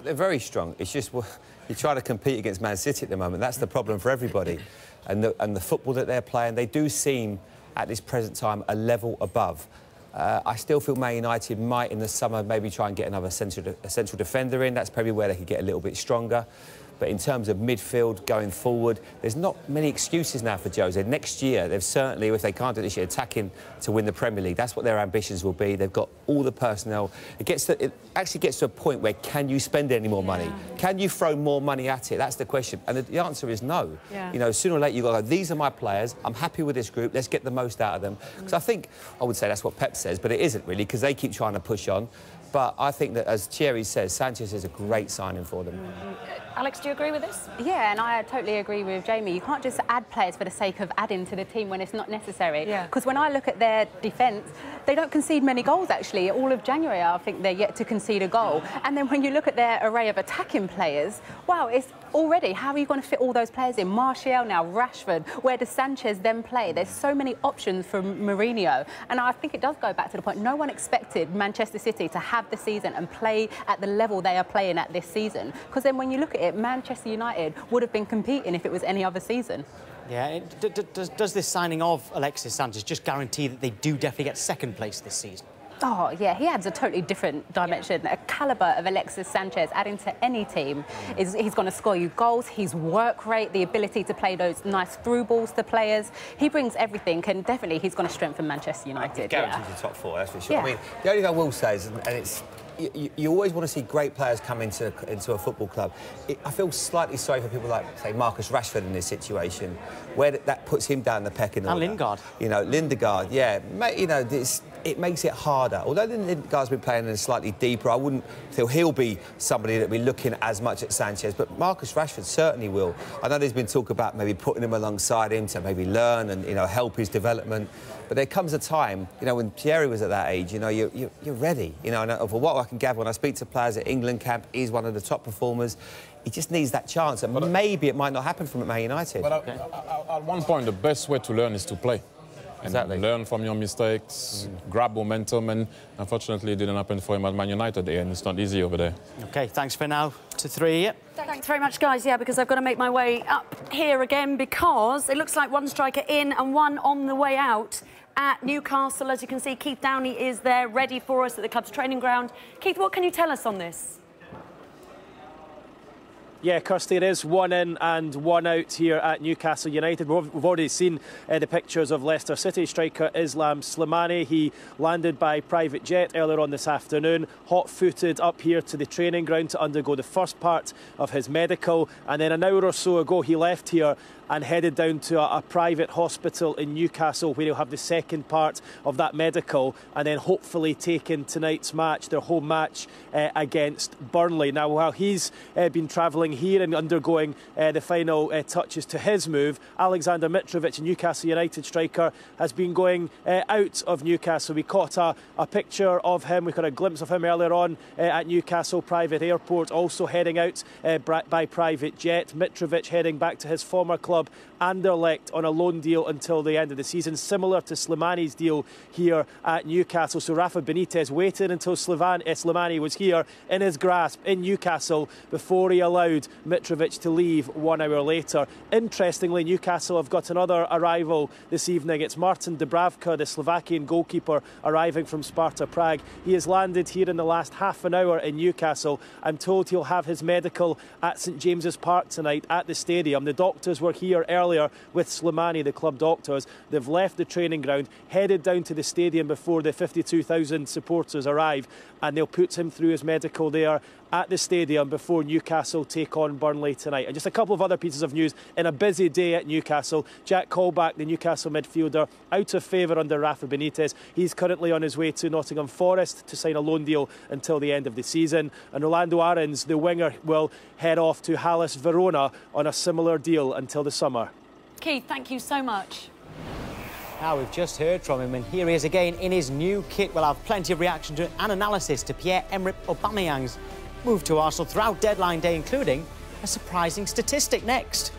[SPEAKER 9] They're very strong. It's just, you try to compete against Man City at the moment. That's the problem for everybody. And the football that they're playing, they do seem, at this present time, a level above. I still feel Man United might, in the summer, maybe try and get another central defender in. That's probably where they could get a little bit stronger. But in terms of midfield going forward, there's not many excuses now for Jose. Next year, they've certainly, if they can't do this year, attacking to win the Premier League. That's what their ambitions will be. They've got all the personnel. It actually gets to a point where, can you spend any more money? Can you throw more money at it? That's the question. And the answer is no. Yeah. Sooner or later, you've got to go, these are my players. I'm happy with this group. Let's get the most out of them. Because I think, I would say that's what Pep says, but it isn't really, because they keep trying to push on. But I think that, as Thierry says, Sanchez is a great signing for them.
[SPEAKER 1] Alex, do you agree with this?
[SPEAKER 8] Yeah, and I totally agree with Jamie. You can't just add players for the sake of adding to the team when it's not necessary. Because when I look at their defence, they don't concede many goals, actually. All of January, I think they're yet to concede a goal. And then when you look at their array of attacking players, wow, it's already, how are you going to fit all those players in? Martial now, Rashford, where does Sanchez then play? There's so many options for Mourinho. And I think it does go back to the point, no one expected Manchester City to have the season and play at the level they are playing at this season. Because then when you look at it, Manchester United would have been competing if it was any other season.
[SPEAKER 7] Yeah, does this signing of Alexis Sanchez just guarantee that they do definitely get second place this season?
[SPEAKER 8] Oh, yeah, he adds a totally different dimension. A calibre of Alexis Sanchez adding to any team is he's going to score you goals, his work rate, the ability to play those nice through balls to players. He brings everything, and definitely he's going to strengthen Manchester United.
[SPEAKER 9] Guarantees the top 4, that's for sure. I mean, the only thing I will say is, and it's, you always want to see great players come into a football club. I feel slightly sorry for people like, say, Marcus Rashford in this situation, where that puts him down the pecking order.
[SPEAKER 7] And Lingard.
[SPEAKER 9] Lindegaard, yeah. it makes it harder. Although the guy's been playing in slightly deeper, I wouldn't feel he'll be somebody that will be looking as much at Sanchez, but Marcus Rashford certainly will. I know there's been talk about maybe putting him alongside him to maybe learn and, you know, help his development. But there comes a time, you know, when Thierry was at that age, you know, you're ready. You know, and for what I can gather when I speak to players at England camp, he's one of the top performers. He just needs that chance, and maybe it might not happen from at Man United.
[SPEAKER 10] But at one point, the best way to learn is to play. Exactly. Learn from your mistakes, grab momentum, and unfortunately it didn't happen for him at Man United, and it's not easy over there.
[SPEAKER 7] OK, thanks for now to 3.
[SPEAKER 1] Thanks very much, guys. Yeah, because I've got to make my way up here again because it looks like one striker in and one on the way out at Newcastle. As you can see, Keith Downey is there ready for us at the club's training ground. Keith, what can you tell us on this?
[SPEAKER 2] Yeah, Kirsty, it is one in and one out here at Newcastle United. We've already seen the pictures of Leicester City striker Islam Slimani. He landed by private jet earlier on this afternoon, hot-footed up here to the training ground to undergo the first part of his medical. And then an hour or so ago, he left here and headed down to a private hospital in Newcastle where he'll have the second part of that medical and then hopefully take in tonight's match, their home match against Burnley. Now, while he's been travelling here and undergoing the final touches to his move, Alexander Mitrovic, a Newcastle United striker, has been going out of Newcastle. We caught a picture of him, we got a glimpse of him earlier on at Newcastle Private Airport, also heading out by private jet. Mitrovic heading back to his former club Anderlecht on a loan deal until the end of the season, similar to Slimani's deal here at Newcastle. So Rafa Benitez waited until Slimani was here in his grasp in Newcastle before he allowed Mitrovic to leave 1 hour later. Interestingly, Newcastle have got another arrival this evening. It's Martin Dubravka, the Slovakian goalkeeper, arriving from Sparta Prague. He has landed here in the last half an hour in Newcastle. I'm told he'll have his medical at St James's Park tonight at the stadium. The doctors were here earlier with Slimani, the club doctors. They've left the training ground, headed down to the stadium before the 52,000 supporters arrive, and they'll put him through his medical there at the stadium before Newcastle take on Burnley tonight. And just a couple of other pieces of news in a busy day at Newcastle. Jack Colback, the Newcastle midfielder, out of favour under Rafa Benitez. He's currently on his way to Nottingham Forest to sign a loan deal until the end of the season. And Orlando Aarons, the winger, will head off to Hellas Verona on a similar deal until the summer.
[SPEAKER 1] Keith, thank you so much.
[SPEAKER 7] Now, we've just heard from him, and here he is again in his new kit. We'll have plenty of reaction to and analysis to Pierre-Emerick Aubameyang's move to Arsenal throughout deadline day, including a surprising statistic next.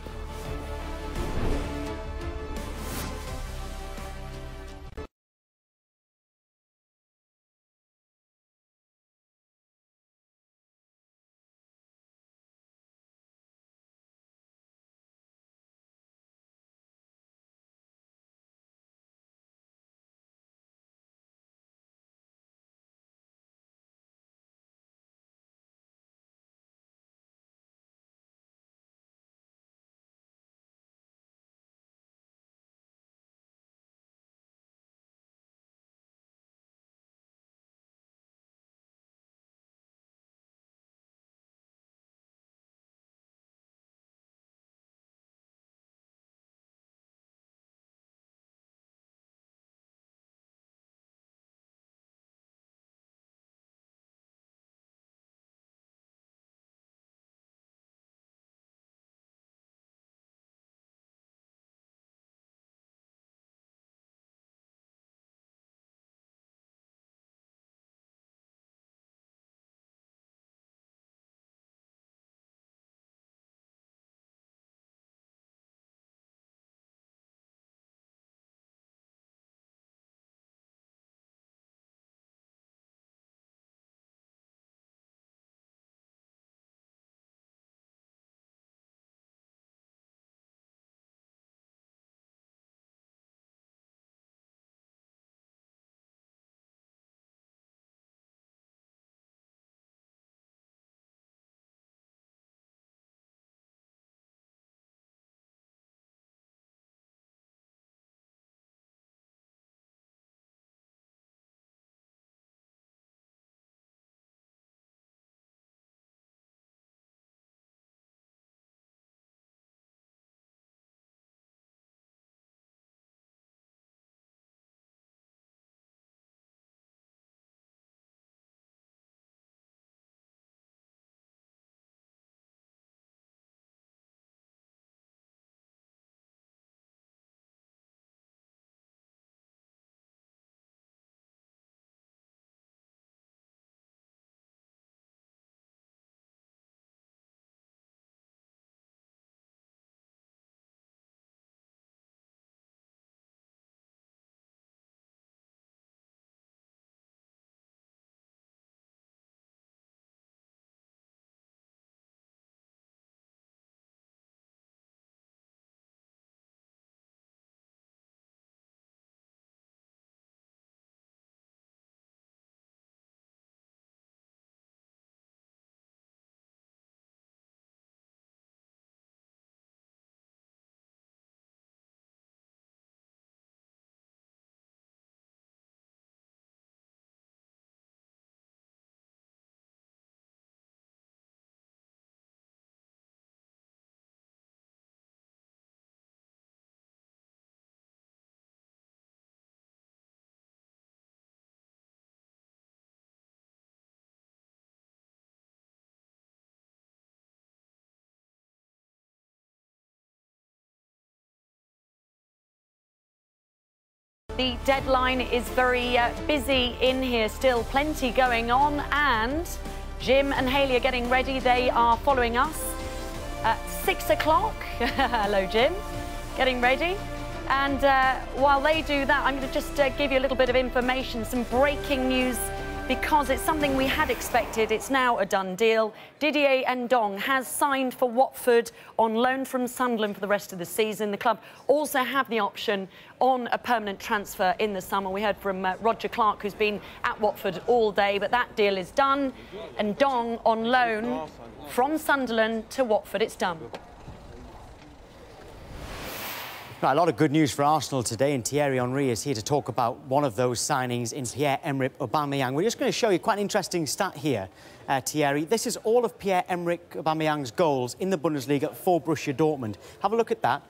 [SPEAKER 1] The deadline is very busy in here still, plenty going on, and Jim and Hayley are getting ready. They are following us at 6 o'clock. Hello, Jim. Getting ready. And while they do that, I'm going to just give you a little bit of information, some breaking news, because it's something we had expected. It's now a done deal. Didier Ndong has signed for Watford on loan from Sunderland for the rest of the season. The club also have the option on a permanent transfer in the summer. We heard from Roger Clark, who's been at Watford all day, but that deal is done. Ndong on loan from Sunderland to Watford. It's done.
[SPEAKER 7] Right, a lot of good news for Arsenal today, and Thierry Henry is here to talk about one of those signings in Pierre-Emerick Aubameyang. We're just going to show you quite an interesting stat here, Thierry. This is all of Pierre-Emerick Aubameyang's goals in the Bundesliga for Borussia Dortmund. Have a look at that.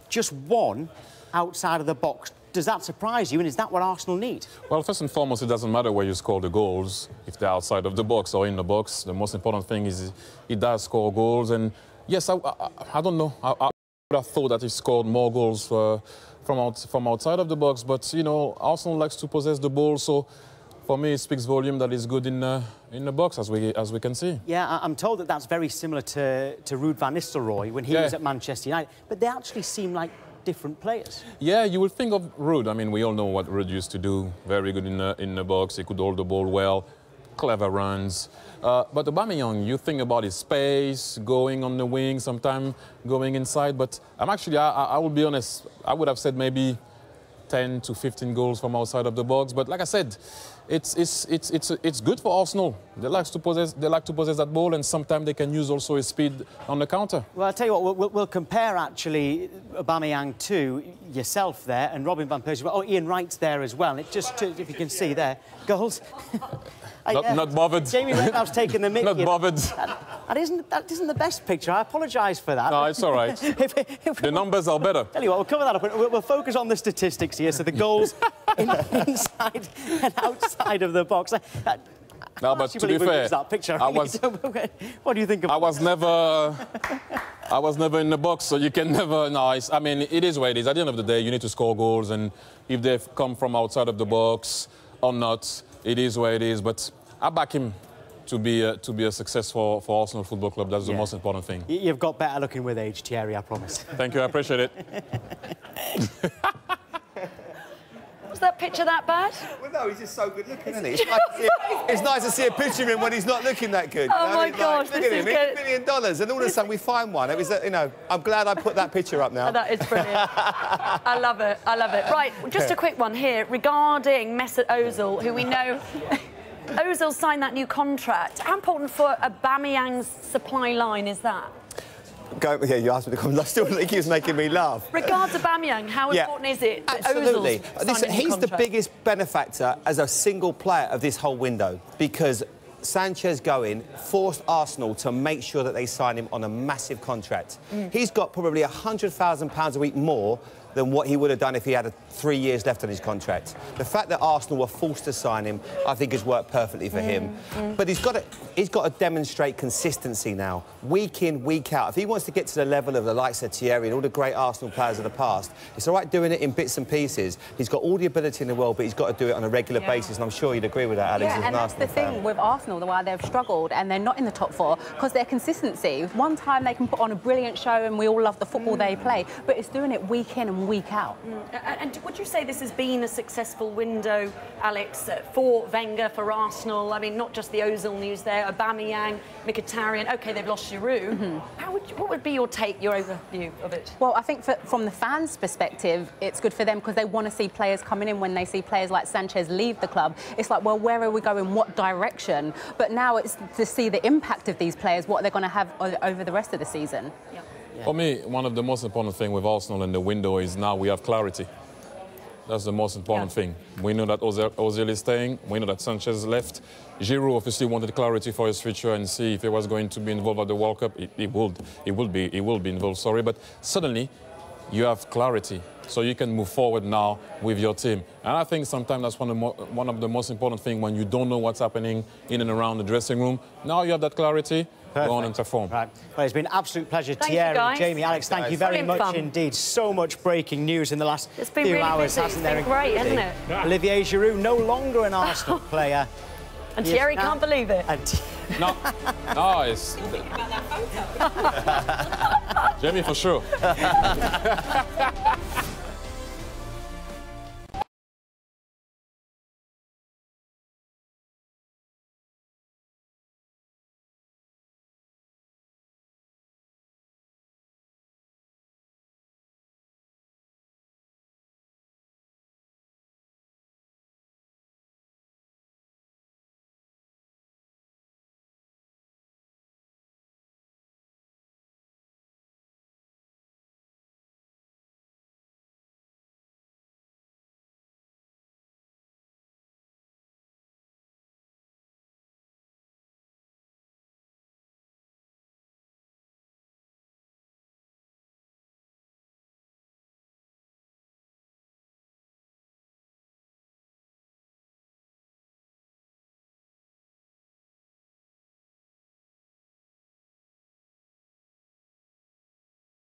[SPEAKER 7] Just one outside of the box. Does that surprise you, and is that what Arsenal need?
[SPEAKER 10] Well, first and foremost, it doesn't matter where you score the goals, if they're outside of the box or in the box. The most important thing is he does score goals, and yes, I don't know. I thought that he scored more goals from outside of the box, but you know, Arsenal likes to possess the ball, so for me it speaks volume that is good in the box, as we can see.
[SPEAKER 7] Yeah, I'm told that that's very similar to Ruud van Nistelrooy when he was at Manchester United, but they actually seem like different players.
[SPEAKER 10] Yeah, you will think of Ruud. I mean, we all know what Ruud used to do. Very good in the box. He could hold the ball well, clever runs. But Aubameyang, you think about his pace, going on the wing, sometimes going inside. But I will be honest, I would have said maybe 10 to 15 goals from outside of the box. But like I said, it's good for Arsenal. They like to possess that ball, and sometimes they can use also his speed on the counter.
[SPEAKER 7] Well, I'll tell you what, we'll compare actually Aubameyang to yourself there, and Robin van Persie. Oh, Ian Wright's there as well. It just, if you can see there, goals.
[SPEAKER 10] Not bothered.
[SPEAKER 7] Jamie Redknapp's taking the mick.
[SPEAKER 10] Not bothered.
[SPEAKER 7] That isn't the best picture. I apologise for that.
[SPEAKER 10] No, it's all right. The numbers are better.
[SPEAKER 7] Tell you what, we'll cover that up. We'll focus on the statistics here. So the goals inside and outside of the box.
[SPEAKER 10] No, but to be fair,
[SPEAKER 7] that picture. What do you think of
[SPEAKER 10] I was never in the box, so you can never. No, I mean, it is what it is. At the end of the day, you need to score goals, and if they've come from outside of the box or not, it is what it is. But I back him to be a success for Arsenal Football Club. That's the most important thing.
[SPEAKER 7] You've got better looking with age, Thierry, I promise.
[SPEAKER 10] Thank you, I appreciate it.
[SPEAKER 1] Was that picture that bad?
[SPEAKER 9] Well, no, he's just so good looking, isn't he? It's nice to see a picture of him when he's not looking that good.
[SPEAKER 1] Oh, my gosh,
[SPEAKER 9] look at him, $1 million, and all of a sudden we find one. It was, you know, I'm glad I put that picture up now.
[SPEAKER 1] Oh, that is brilliant. I love it, I love it. Right, just a quick one here regarding Mesut Ozil, who we know... Ozil signed that new contract. How important for Aubameyang's supply line is that?
[SPEAKER 9] Yeah, you asked me to come. I still think he was making me laugh.
[SPEAKER 1] Regards Aubameyang, how important is it that
[SPEAKER 9] absolutely.
[SPEAKER 1] He's
[SPEAKER 9] the biggest benefactor as a single player of this whole window, because Sanchez going forced Arsenal to make sure that they sign him on a massive contract. He's got probably £100,000 a week more than what he would have done if he had 3 years left on his contract. The fact that Arsenal were forced to sign him, I think, has worked perfectly for him. But he's got to demonstrate consistency now, week in, week out. If he wants to get to the level of the likes of Thierry and all the great Arsenal players of the past, it's all right doing it in bits and pieces. He's got all the ability in the world, but he's got to do it on a regular basis, and I'm sure you'd agree with that, Alex.
[SPEAKER 8] Yeah, and that's the thing with Arsenal, the why they've struggled and they're not in the top four, because their consistency. One time they can put on a brilliant show and we all love the football they play, but it's doing it week in and week out.
[SPEAKER 1] And would you say this has been a successful window, Alex, for Wenger, for Arsenal? I mean, not just the Ozil news there, Aubameyang, Mkhitaryan. OK, they've lost Giroud. What would be your take, your overview of it?
[SPEAKER 8] Well, I think from the fans' perspective, it's good for them because they want to see players coming in. When they see players like Sanchez leave the club, it's like, well, where are we going? What direction? But now it's to see the impact of these players, what they're going to have over the rest of the season.
[SPEAKER 1] Yeah.
[SPEAKER 10] For me, one of the most important things with Arsenal in the window is now we have clarity. That's the most important thing. We know that Ozil is staying. We know that Sanchez left. Giroud obviously wanted clarity for his future and see if he was going to be involved at the World Cup. He will be involved, sorry. But suddenly, you have clarity. So you can move forward now with your team. And I think sometimes that's one of the most important things when you don't know what's happening in and around the dressing room. Now you have that clarity. Perfect. Go on and perform.
[SPEAKER 7] Right. Well, it's been an absolute pleasure.
[SPEAKER 1] Thank
[SPEAKER 7] Thierry,
[SPEAKER 1] you, guys.
[SPEAKER 7] Jamie, Alex, thank you very much indeed. So much breaking news in the last few hours, hasn't there?
[SPEAKER 1] It's been great, hasn't it?
[SPEAKER 7] Olivier Giroud, no longer an Arsenal player.
[SPEAKER 1] And Thierry can't believe it.
[SPEAKER 10] No, it's... Jamie, for sure.